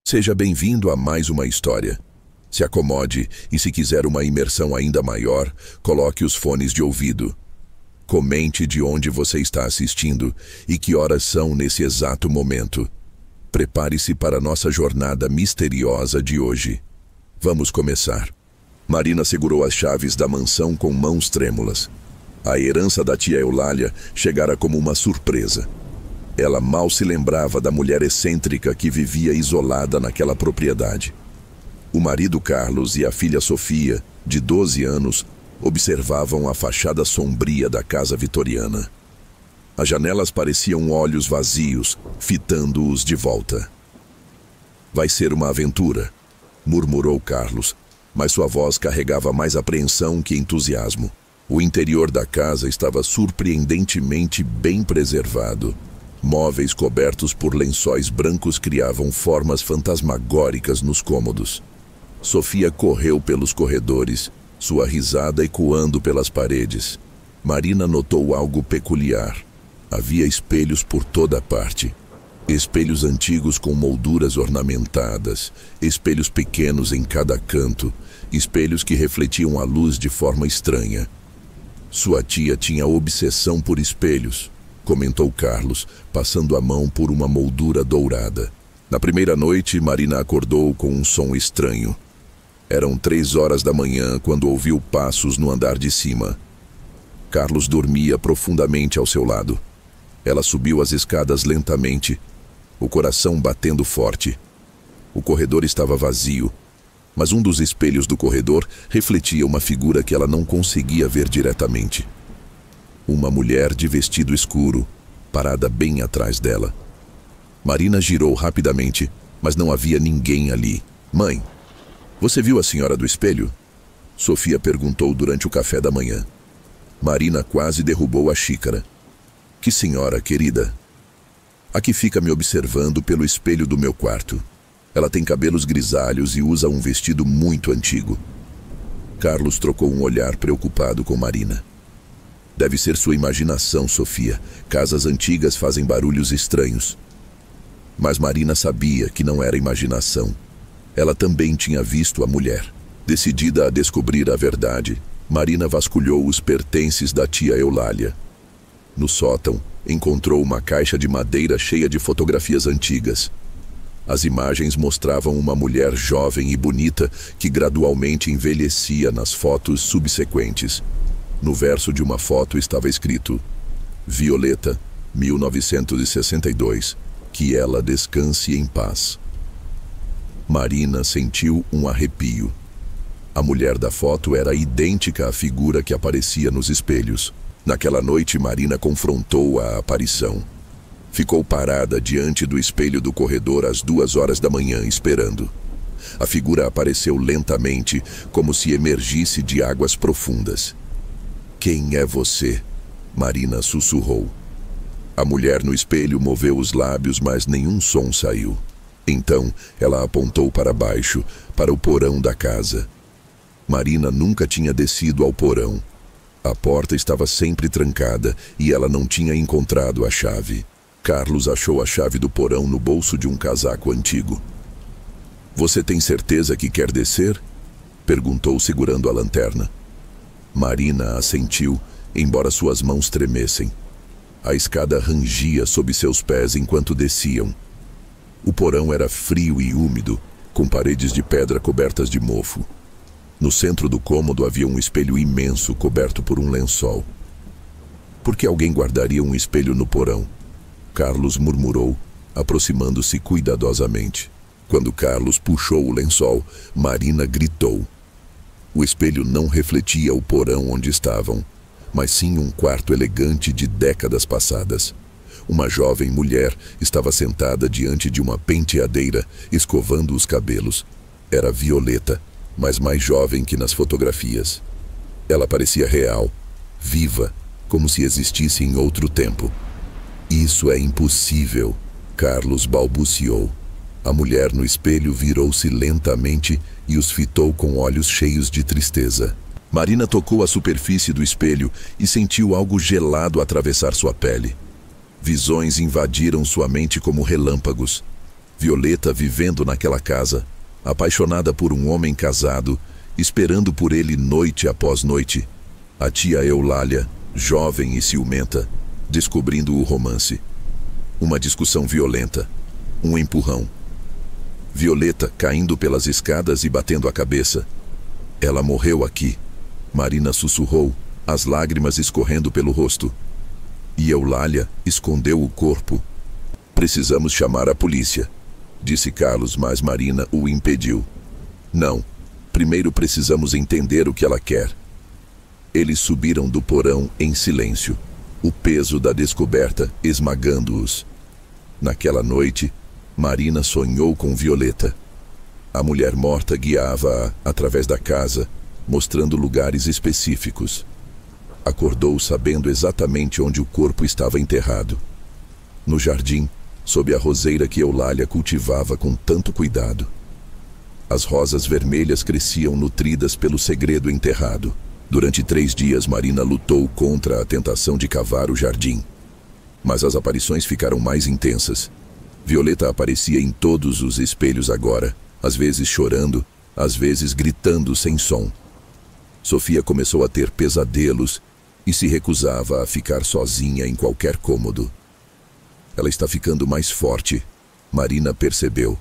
Seja bem-vindo a mais uma história. Se acomode e, se quiser uma imersão ainda maior, coloque os fones de ouvido. Comente de onde você está assistindo e que horas são nesse exato momento. Prepare-se para a nossa jornada misteriosa de hoje. Vamos começar. Marina segurou as chaves da mansão com mãos trêmulas. A herança da tia Eulália chegara como uma surpresa. Ela mal se lembrava da mulher excêntrica que vivia isolada naquela propriedade. O marido Carlos e a filha Sofia, de 12 anos, observavam a fachada sombria da casa vitoriana. As janelas pareciam olhos vazios, fitando-os de volta. "Vai ser uma aventura", murmurou Carlos, mas sua voz carregava mais apreensão que entusiasmo. O interior da casa estava surpreendentemente bem preservado. Móveis cobertos por lençóis brancos criavam formas fantasmagóricas nos cômodos. Sofia correu pelos corredores, sua risada ecoando pelas paredes. Marina notou algo peculiar. Havia espelhos por toda parte. Espelhos antigos com molduras ornamentadas, espelhos pequenos em cada canto, espelhos que refletiam a luz de forma estranha. Sua tia tinha obsessão por espelhos, comentou Carlos, passando a mão por uma moldura dourada. Na primeira noite, Marina acordou com um som estranho. Eram 3 horas da manhã quando ouviu passos no andar de cima. Carlos dormia profundamente ao seu lado. Ela subiu as escadas lentamente, o coração batendo forte. O corredor estava vazio, mas um dos espelhos do corredor refletia uma figura que ela não conseguia ver diretamente. Uma mulher de vestido escuro, parada bem atrás dela. Marina girou rapidamente, mas não havia ninguém ali. "Mãe, você viu a senhora do espelho?" Sofia perguntou durante o café da manhã. Marina quase derrubou a xícara. "Que senhora, querida?" "A que fica me observando pelo espelho do meu quarto. Ela tem cabelos grisalhos e usa um vestido muito antigo." Carlos trocou um olhar preocupado com Marina. "Deve ser sua imaginação, Sofia. Casas antigas fazem barulhos estranhos." Mas Marina sabia que não era imaginação. Ela também tinha visto a mulher. Decidida a descobrir a verdade, Marina vasculhou os pertences da tia Eulália. No sótão, encontrou uma caixa de madeira cheia de fotografias antigas. As imagens mostravam uma mulher jovem e bonita que gradualmente envelhecia nas fotos subsequentes. No verso de uma foto estava escrito: "Violeta, 1962, que ela descanse em paz." Marina sentiu um arrepio. A mulher da foto era idêntica à figura que aparecia nos espelhos. Naquela noite, Marina confrontou a aparição. Ficou parada diante do espelho do corredor às 2 horas da manhã, esperando. A figura apareceu lentamente, como se emergisse de águas profundas. "Quem é você?" Marina sussurrou. A mulher no espelho moveu os lábios, mas nenhum som saiu. Então, ela apontou para baixo, para o porão da casa. Marina nunca tinha descido ao porão. A porta estava sempre trancada e ela não tinha encontrado a chave. Carlos achou a chave do porão no bolso de um casaco antigo. "Você tem certeza que quer descer?" perguntou, segurando a lanterna. Marina assentiu, embora suas mãos tremessem. A escada rangia sob seus pés enquanto desciam. O porão era frio e úmido, com paredes de pedra cobertas de mofo. No centro do cômodo havia um espelho imenso coberto por um lençol. "Por que alguém guardaria um espelho no porão?" Carlos murmurou, aproximando-se cuidadosamente. Quando Carlos puxou o lençol, Marina gritou. O espelho não refletia o porão onde estavam, mas sim um quarto elegante de décadas passadas. Uma jovem mulher estava sentada diante de uma penteadeira, escovando os cabelos. Era Violeta, mas mais jovem que nas fotografias. Ela parecia real, viva, como se existisse em outro tempo. "Isso é impossível", Carlos balbuciou. A mulher no espelho virou-se lentamente e os fitou com olhos cheios de tristeza. Marina tocou a superfície do espelho e sentiu algo gelado atravessar sua pele. Visões invadiram sua mente como relâmpagos. Violeta vivendo naquela casa, apaixonada por um homem casado, esperando por ele noite após noite. A tia Eulália, jovem e ciumenta, descobrindo o romance. Uma discussão violenta, um empurrão. Violeta caindo pelas escadas e batendo a cabeça. Ela morreu aqui. Marina sussurrou, as lágrimas escorrendo pelo rosto. E Eulália escondeu o corpo. Precisamos chamar a polícia, disse Carlos, mas Marina o impediu. Não, primeiro precisamos entender o que ela quer. Eles subiram do porão em silêncio, o peso da descoberta esmagando-os. Naquela noite, Marina sonhou com Violeta. A mulher morta guiava-a através da casa, mostrando lugares específicos. Acordou sabendo exatamente onde o corpo estava enterrado. No jardim, sob a roseira que Eulália cultivava com tanto cuidado. As rosas vermelhas cresciam nutridas pelo segredo enterrado. Durante 3 dias, Marina lutou contra a tentação de cavar o jardim. Mas as aparições ficaram mais intensas. Violeta aparecia em todos os espelhos agora, às vezes chorando, às vezes gritando sem som. Sofia começou a ter pesadelos e se recusava a ficar sozinha em qualquer cômodo. Ela está ficando mais forte, Marina percebeu.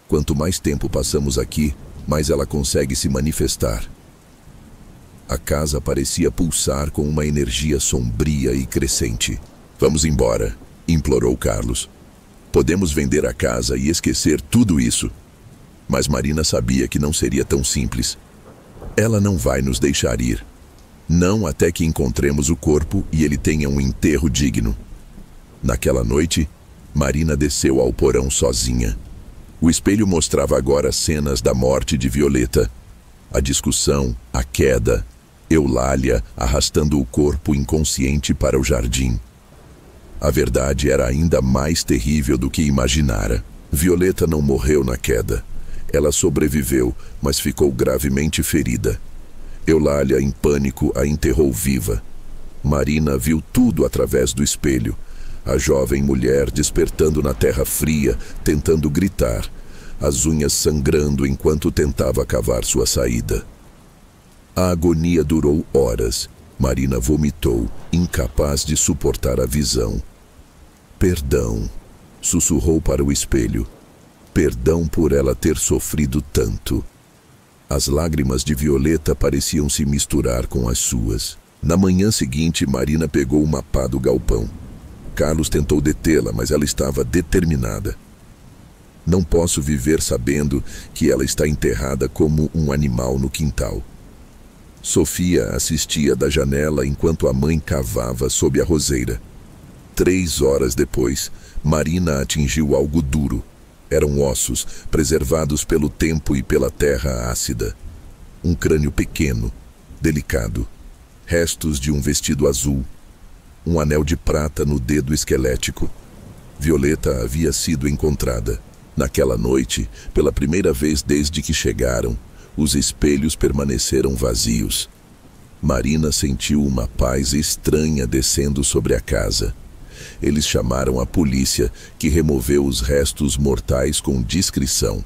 Quanto mais tempo passamos aqui, mais ela consegue se manifestar. A casa parecia pulsar com uma energia sombria e crescente. Vamos embora, implorou Carlos. Podemos vender a casa e esquecer tudo isso. Mas Marina sabia que não seria tão simples. Ela não vai nos deixar ir. Não até que encontremos o corpo e ele tenha um enterro digno. Naquela noite, Marina desceu ao porão sozinha. O espelho mostrava agora cenas da morte de Violeta. A discussão, a queda, Eulália arrastando o corpo inconsciente para o jardim. A verdade era ainda mais terrível do que imaginara. Violeta não morreu na queda. Ela sobreviveu, mas ficou gravemente ferida. Eulália, em pânico, a enterrou viva. Marina viu tudo através do espelho. A jovem mulher despertando na terra fria, tentando gritar, as unhas sangrando enquanto tentava cavar sua saída. A agonia durou horas. Marina vomitou, incapaz de suportar a visão. Perdão, sussurrou para o espelho. Perdão por ela ter sofrido tanto. As lágrimas de Violeta pareciam se misturar com as suas. Na manhã seguinte, Marina pegou uma pá do galpão. Carlos tentou detê-la, mas ela estava determinada. Não posso viver sabendo que ela está enterrada como um animal no quintal. Sofia assistia da janela enquanto a mãe cavava sob a roseira. 3 horas depois, Marina atingiu algo duro. Eram ossos, preservados pelo tempo e pela terra ácida. Um crânio pequeno, delicado. Restos de um vestido azul. Um anel de prata no dedo esquelético. Violeta havia sido encontrada. Naquela noite, pela primeira vez desde que chegaram, os espelhos permaneceram vazios. Marina sentiu uma paz estranha descendo sobre a casa. Eles chamaram a polícia, que removeu os restos mortais com discrição.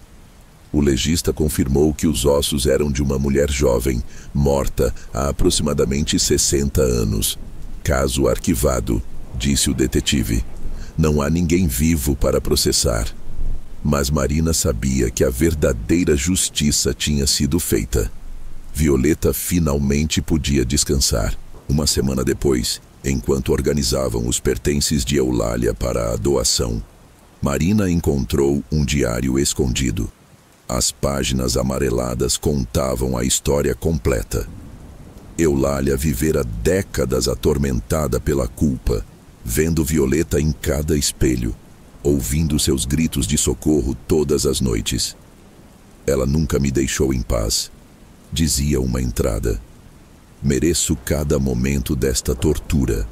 O legista confirmou que os ossos eram de uma mulher jovem, morta há aproximadamente 60 anos. Caso arquivado, disse o detetive. Não há ninguém vivo para processar. Mas Marina sabia que a verdadeira justiça tinha sido feita. Violeta finalmente podia descansar. Uma semana depois, enquanto organizavam os pertences de Eulália para a doação, Marina encontrou um diário escondido. As páginas amareladas contavam a história completa. Eulália vivera décadas atormentada pela culpa, vendo Violeta em cada espelho, ouvindo seus gritos de socorro todas as noites. Ela nunca me deixou em paz, dizia uma entrada. Mereço cada momento desta tortura.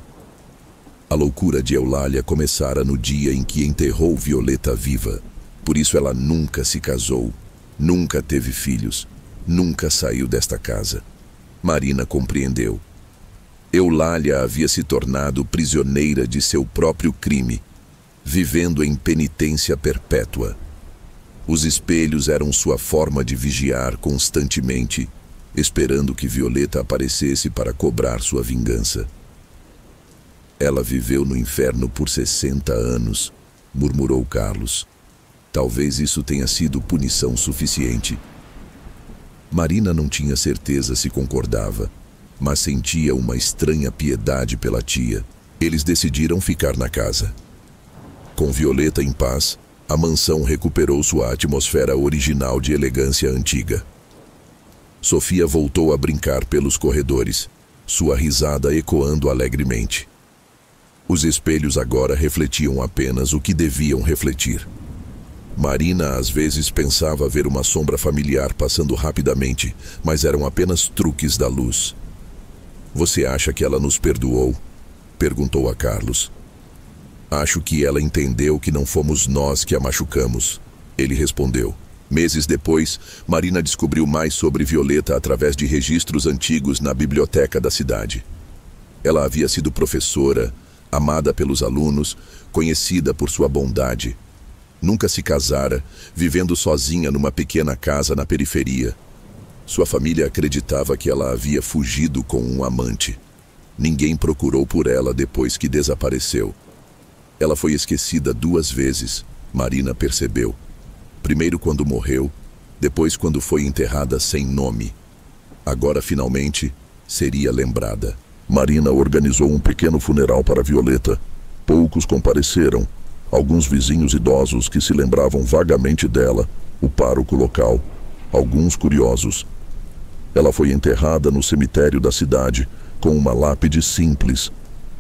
A loucura de Eulália começara no dia em que enterrou Violeta viva. Por isso ela nunca se casou, nunca teve filhos, nunca saiu desta casa. Marina compreendeu. Eulália havia se tornado prisioneira de seu próprio crime. vivendo em penitência perpétua. Os espelhos eram sua forma de vigiar constantemente, esperando que Violeta aparecesse para cobrar sua vingança. Ela viveu no inferno por 60 anos, murmurou Carlos. Talvez isso tenha sido punição suficiente. Marina não tinha certeza se concordava, mas sentia uma estranha piedade pela tia. Eles decidiram ficar na casa. Com Violeta em paz, a mansão recuperou sua atmosfera original de elegância antiga. Sofia voltou a brincar pelos corredores, sua risada ecoando alegremente. Os espelhos agora refletiam apenas o que deviam refletir. Marina às vezes pensava ver uma sombra familiar passando rapidamente, mas eram apenas truques da luz. "Você acha que ela nos perdoou?" perguntou a Carlos. "Acho que ela entendeu que não fomos nós que a machucamos", ele respondeu. Meses depois, Marina descobriu mais sobre Violeta através de registros antigos na biblioteca da cidade. Ela havia sido professora, amada pelos alunos, conhecida por sua bondade. Nunca se casara, vivendo sozinha numa pequena casa na periferia. Sua família acreditava que ela havia fugido com um amante. Ninguém procurou por ela depois que desapareceu. Ela foi esquecida 2 vezes, Marina percebeu. Primeiro quando morreu, depois quando foi enterrada sem nome. Agora, finalmente, seria lembrada. Marina organizou um pequeno funeral para Violeta. Poucos compareceram. Alguns vizinhos idosos que se lembravam vagamente dela, o pároco local, alguns curiosos. Ela foi enterrada no cemitério da cidade, com uma lápide simples.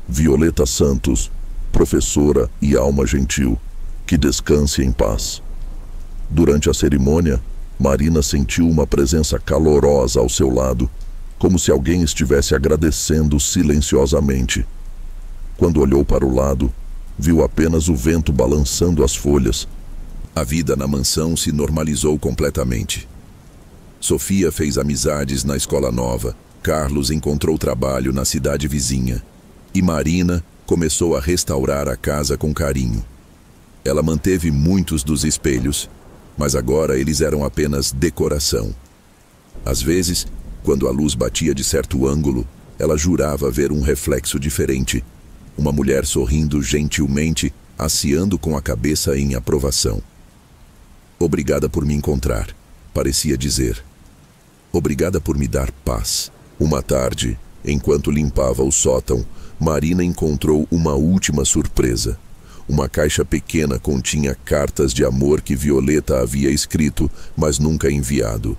Violeta Santos, professora e alma gentil, que descanse em paz. Durante a cerimônia, Marina sentiu uma presença calorosa ao seu lado, como se alguém estivesse agradecendo silenciosamente. Quando olhou para o lado, viu apenas o vento balançando as folhas. A vida na mansão se normalizou completamente. Sofia fez amizades na escola nova, Carlos encontrou trabalho na cidade vizinha, e Marina começou a restaurar a casa com carinho. Ela manteve muitos dos espelhos, mas agora eles eram apenas decoração. Às vezes, quando a luz batia de certo ângulo, ela jurava ver um reflexo diferente. Uma mulher sorrindo gentilmente, aceando com a cabeça em aprovação. "Obrigada por me encontrar", parecia dizer. "Obrigada por me dar paz." Uma tarde, enquanto limpava o sótão, Marina encontrou uma última surpresa. Uma caixa pequena continha cartas de amor que Violeta havia escrito, mas nunca enviado.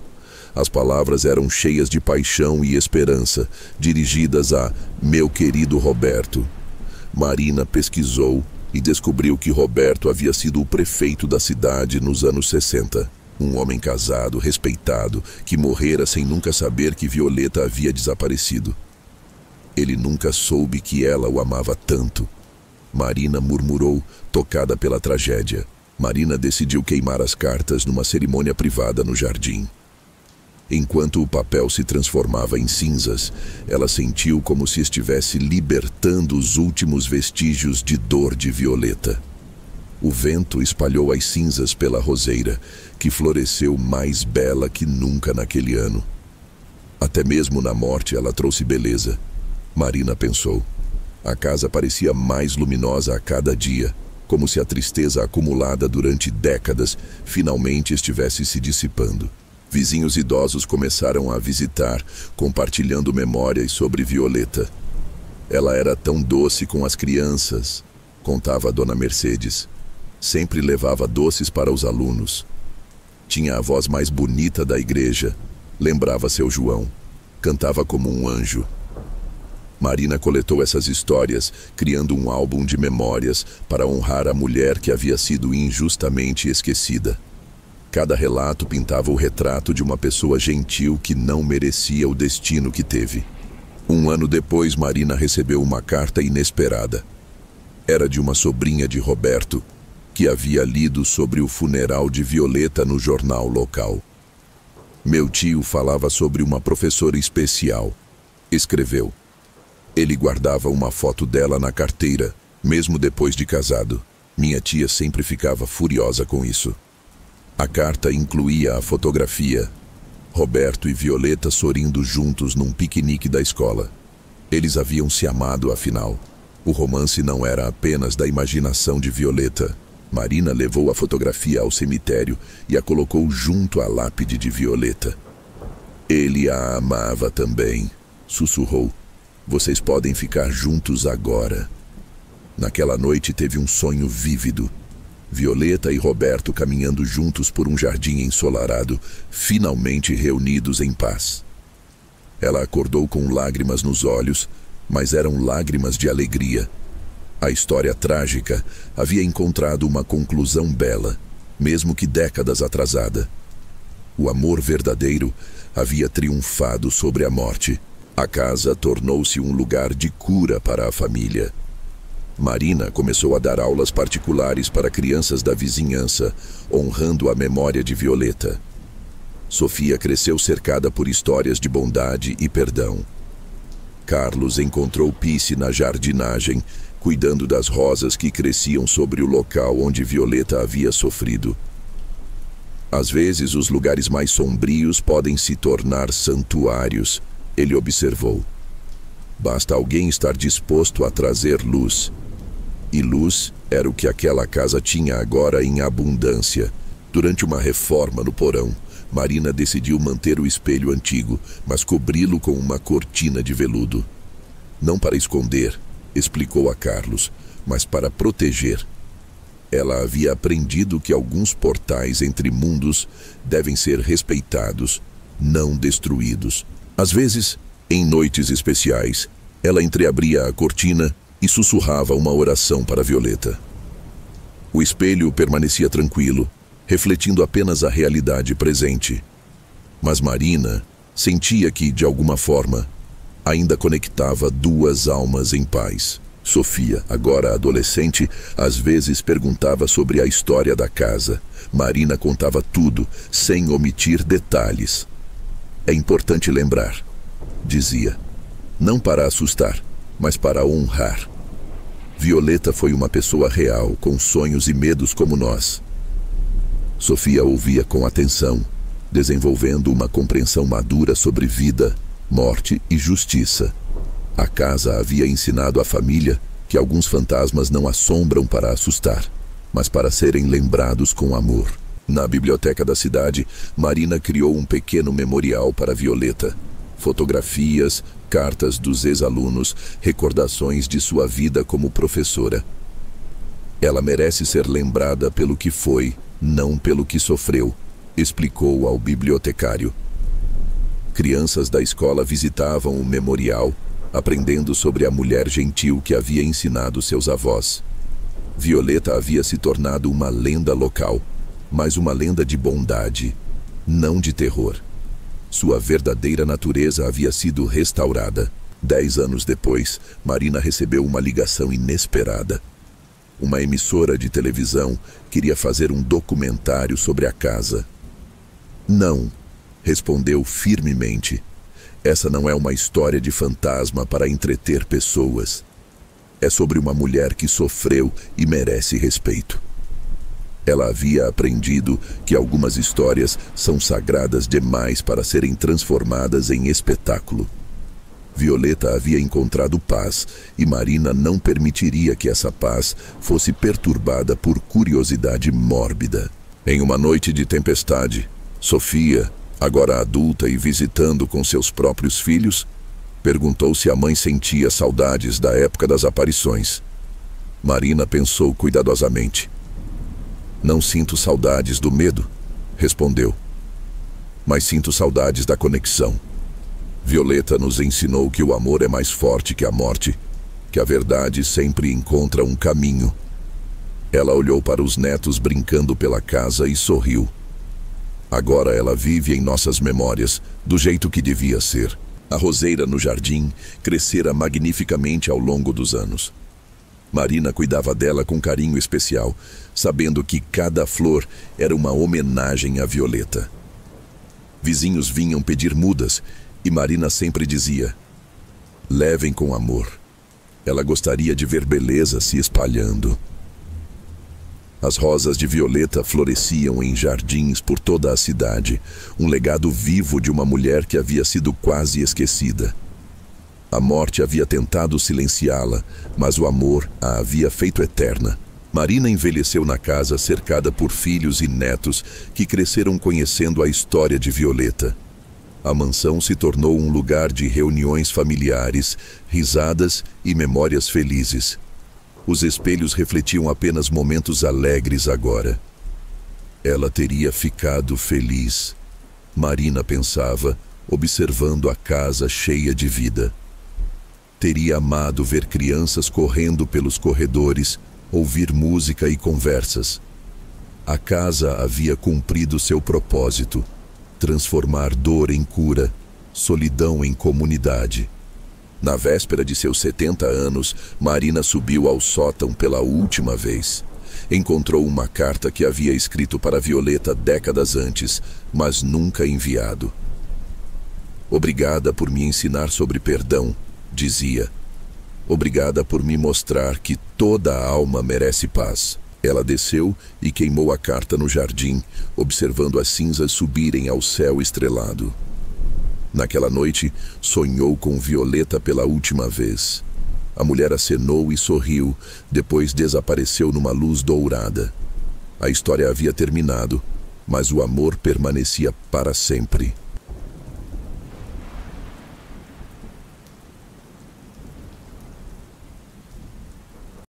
As palavras eram cheias de paixão e esperança, dirigidas a "meu querido Roberto". Marina pesquisou e descobriu que Roberto havia sido o prefeito da cidade nos anos 60. Um homem casado, respeitado, que morrera sem nunca saber que Violeta havia desaparecido. Ele nunca soube que ela o amava tanto. Marina murmurou, tocada pela tragédia. Marina decidiu queimar as cartas numa cerimônia privada no jardim. Enquanto o papel se transformava em cinzas, ela sentiu como se estivesse libertando os últimos vestígios de dor de Violeta. O vento espalhou as cinzas pela roseira, que floresceu mais bela que nunca naquele ano. Até mesmo na morte ela trouxe beleza. Marina pensou. A casa parecia mais luminosa a cada dia, como se a tristeza acumulada durante décadas finalmente estivesse se dissipando. Vizinhos idosos começaram a visitar, compartilhando memórias sobre Violeta. "Ela era tão doce com as crianças", contava a dona Mercedes. "Sempre levava doces para os alunos. Tinha a voz mais bonita da igreja", lembrava seu João. "Cantava como um anjo." Marina coletou essas histórias, criando um álbum de memórias para honrar a mulher que havia sido injustamente esquecida. Cada relato pintava o retrato de uma pessoa gentil que não merecia o destino que teve. 1 ano depois, Marina recebeu uma carta inesperada. Era de uma sobrinha de Roberto, que havia lido sobre o funeral de Violeta no jornal local. "Meu tio falava sobre uma professora especial", escreveu. "Ele guardava uma foto dela na carteira, mesmo depois de casado. Minha tia sempre ficava furiosa com isso. A carta incluía a fotografia. Roberto e Violeta sorrindo juntos num piquenique da escola. Eles haviam se amado, afinal. O romance não era apenas da imaginação de Violeta. Marina levou a fotografia ao cemitério e a colocou junto à lápide de Violeta. Ele a amava também, sussurrou. Vocês podem ficar juntos agora. Naquela noite teve um sonho vívido. Violeta e Roberto caminhando juntos por um jardim ensolarado, finalmente reunidos em paz. Ela acordou com lágrimas nos olhos, mas eram lágrimas de alegria. A história trágica havia encontrado uma conclusão bela, mesmo que décadas atrasada. O amor verdadeiro havia triunfado sobre a morte. A casa tornou-se um lugar de cura para a família. Marina começou a dar aulas particulares para crianças da vizinhança, honrando a memória de Violeta. Sofia cresceu cercada por histórias de bondade e perdão. Carlos encontrou Pice na jardinagem, cuidando das rosas que cresciam sobre o local onde Violeta havia sofrido. Às vezes, os lugares mais sombrios podem se tornar santuários, ele observou. Basta alguém estar disposto a trazer luz. E luz era o que aquela casa tinha agora em abundância. Durante uma reforma no porão, Marina decidiu manter o espelho antigo, mas cobri-lo com uma cortina de veludo. Não para esconder, explicou a Carlos, mas para proteger. Ela havia aprendido que alguns portais entre mundos devem ser respeitados, não destruídos. Às vezes, em noites especiais, ela entreabria a cortina e sussurrava uma oração para Violeta. O espelho permanecia tranquilo, refletindo apenas a realidade presente. Mas Marina sentia que, de alguma forma, ainda conectava duas almas em paz. Sofia, agora adolescente, às vezes perguntava sobre a história da casa. Marina contava tudo, sem omitir detalhes. É importante lembrar, dizia, não para assustar, mas para honrar. Violeta foi uma pessoa real, com sonhos e medos como nós. Sofia ouvia com atenção, desenvolvendo uma compreensão madura sobre vida, morte e justiça. A casa havia ensinado à família que alguns fantasmas não assombram para assustar, mas para serem lembrados com amor. Na biblioteca da cidade, Marina criou um pequeno memorial para Violeta. Fotografias, cartas dos ex-alunos, recordações de sua vida como professora. Ela merece ser lembrada pelo que foi, não pelo que sofreu, explicou ao bibliotecário. Crianças da escola visitavam o memorial, aprendendo sobre a mulher gentil que havia ensinado seus avós. Violeta havia se tornado uma lenda local, mas uma lenda de bondade, não de terror. Sua verdadeira natureza havia sido restaurada. 10 anos depois, Marina recebeu uma ligação inesperada. Uma emissora de televisão queria fazer um documentário sobre a casa. Não, respondeu firmemente. Essa não é uma história de fantasma para entreter pessoas. É sobre uma mulher que sofreu e merece respeito. Ela havia aprendido que algumas histórias são sagradas demais para serem transformadas em espetáculo. Violeta havia encontrado paz e Marina não permitiria que essa paz fosse perturbada por curiosidade mórbida. Em uma noite de tempestade, Sofia, agora adulta e visitando com seus próprios filhos, perguntou se a mãe sentia saudades da época das aparições. Marina pensou cuidadosamente. Não sinto saudades do medo, respondeu, mas sinto saudades da conexão. Violeta nos ensinou que o amor é mais forte que a morte, que a verdade sempre encontra um caminho. Ela olhou para os netos brincando pela casa e sorriu. Agora ela vive em nossas memórias, do jeito que devia ser. A roseira no jardim crescera magnificamente ao longo dos anos. Marina cuidava dela com carinho especial, sabendo que cada flor era uma homenagem a Violeta. Vizinhos vinham pedir mudas e Marina sempre dizia: levem com amor. Ela gostaria de ver beleza se espalhando. As rosas de violeta floresciam em jardins por toda a cidade, um legado vivo de uma mulher que havia sido quase esquecida. A morte havia tentado silenciá-la, mas o amor a havia feito eterna. Marina envelheceu na casa cercada por filhos e netos que cresceram conhecendo a história de Violeta. A mansão se tornou um lugar de reuniões familiares, risadas e memórias felizes. Os espelhos refletiam apenas momentos alegres agora. Ela teria ficado feliz, Marina pensava, observando a casa cheia de vida. Teria amado ver crianças correndo pelos corredores, ouvir música e conversas. A casa havia cumprido seu propósito, transformar dor em cura, solidão em comunidade. Na véspera de seus 70 anos, Marina subiu ao sótão pela última vez. Encontrou uma carta que havia escrito para Violeta décadas antes, mas nunca enviado. Obrigada por me ensinar sobre perdão, dizia. Obrigada por me mostrar que toda a alma merece paz. Ela desceu e queimou a carta no jardim, observando as cinzas subirem ao céu estrelado. Naquela noite, sonhou com Violeta pela última vez. A mulher acenou e sorriu, depois desapareceu numa luz dourada. A história havia terminado, mas o amor permanecia para sempre.